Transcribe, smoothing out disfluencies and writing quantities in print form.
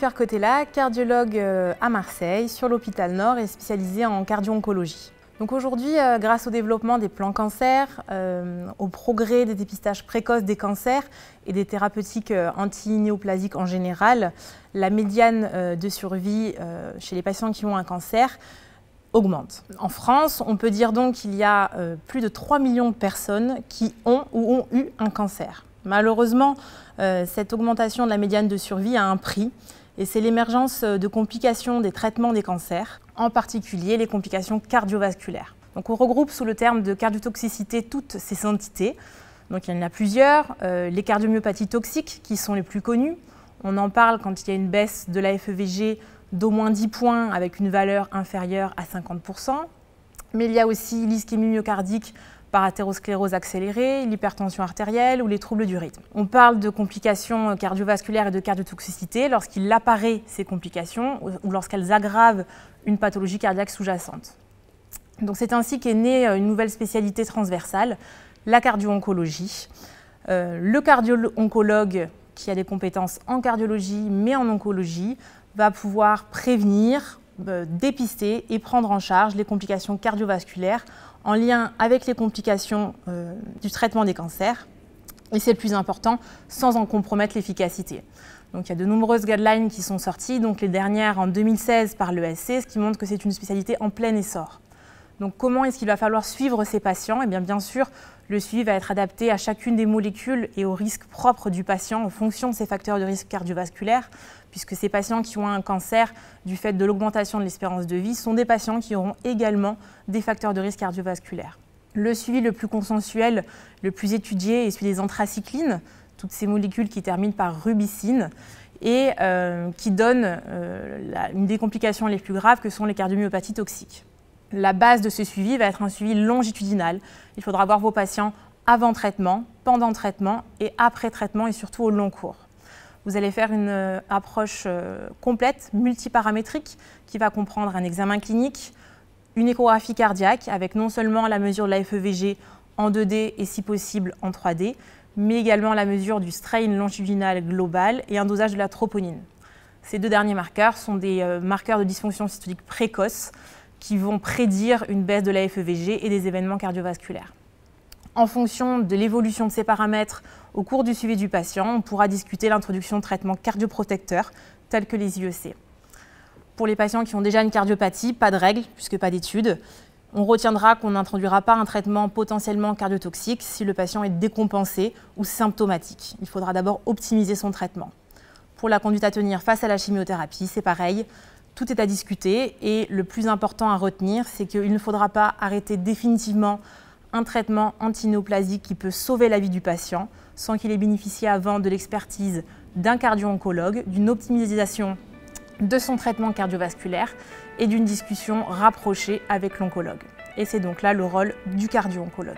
Jennifer Cotella, cardiologue à Marseille, sur l'hôpital Nord et spécialisée en cardio-oncologie. Donc aujourd'hui, grâce au développement des plans cancer, au progrès des dépistages précoces des cancers et des thérapeutiques anti-néoplasiques en général, la médiane de survie chez les patients qui ont un cancer augmente. En France, on peut dire donc qu'il y a plus de 3 millions de personnes qui ont ou ont eu un cancer. Malheureusement, cette augmentation de la médiane de survie a un prix, et c'est l'émergence de complications des traitements des cancers, en particulier les complications cardiovasculaires. Donc on regroupe sous le terme de cardiotoxicité toutes ces entités. Donc il y en a plusieurs, les cardiomyopathies toxiques qui sont les plus connues. On en parle quand il y a une baisse de la FEVG d'au moins 10 points avec une valeur inférieure à 50%. Mais il y a aussi l'ischémie myocardique par athérosclérose accélérée, l'hypertension artérielle ou les troubles du rythme. On parle de complications cardiovasculaires et de cardiotoxicité lorsqu'il apparaît ces complications ou lorsqu'elles aggravent une pathologie cardiaque sous-jacente. Donc c'est ainsi qu'est née une nouvelle spécialité transversale, la cardio-oncologie. Le cardio-oncologue, qui a des compétences en cardiologie mais en oncologie, va pouvoir prévenir, dépister et prendre en charge les complications cardiovasculaires en lien avec les complications du traitement des cancers, et c'est le plus important, sans en compromettre l'efficacité. Donc il y a de nombreuses guidelines qui sont sorties, donc les dernières en 2016 par l'ESC, ce qui montre que c'est une spécialité en plein essor. Donc comment est-ce qu'il va falloir suivre ces patients? Eh bien sûr, le suivi va être adapté à chacune des molécules et au risque propre du patient en fonction de ses facteurs de risque cardiovasculaire, puisque ces patients qui ont un cancer du fait de l'augmentation de l'espérance de vie sont des patients qui auront également des facteurs de risque cardiovasculaire. Le suivi le plus consensuel, le plus étudié est celui des anthracyclines, toutes ces molécules qui terminent par rubicine et qui donnent une des complications les plus graves que sont les cardiomyopathies toxiques. La base de ce suivi va être un suivi longitudinal. Il faudra voir vos patients avant traitement, pendant traitement et après traitement et surtout au long cours. Vous allez faire une approche complète, multiparamétrique, qui va comprendre un examen clinique, une échographie cardiaque avec non seulement la mesure de la FEVG en 2D et si possible en 3D, mais également la mesure du strain longitudinal global et un dosage de la troponine. Ces deux derniers marqueurs sont des marqueurs de dysfonction systolique précoce qui vont prédire une baisse de la FEVG et des événements cardiovasculaires. En fonction de l'évolution de ces paramètres au cours du suivi du patient, on pourra discuter l'introduction de traitements cardioprotecteurs tels que les IEC. Pour les patients qui ont déjà une cardiopathie, pas de règle puisque pas d'études. On retiendra qu'on n'introduira pas un traitement potentiellement cardiotoxique si le patient est décompensé ou symptomatique. Il faudra d'abord optimiser son traitement. Pour la conduite à tenir face à la chimiothérapie, c'est pareil. Tout est à discuter et le plus important à retenir, c'est qu'il ne faudra pas arrêter définitivement un traitement antinéoplasique qui peut sauver la vie du patient sans qu'il ait bénéficié avant de l'expertise d'un cardio-oncologue, d'une optimisation de son traitement cardiovasculaire et d'une discussion rapprochée avec l'oncologue. Et c'est donc là le rôle du cardio-oncologue.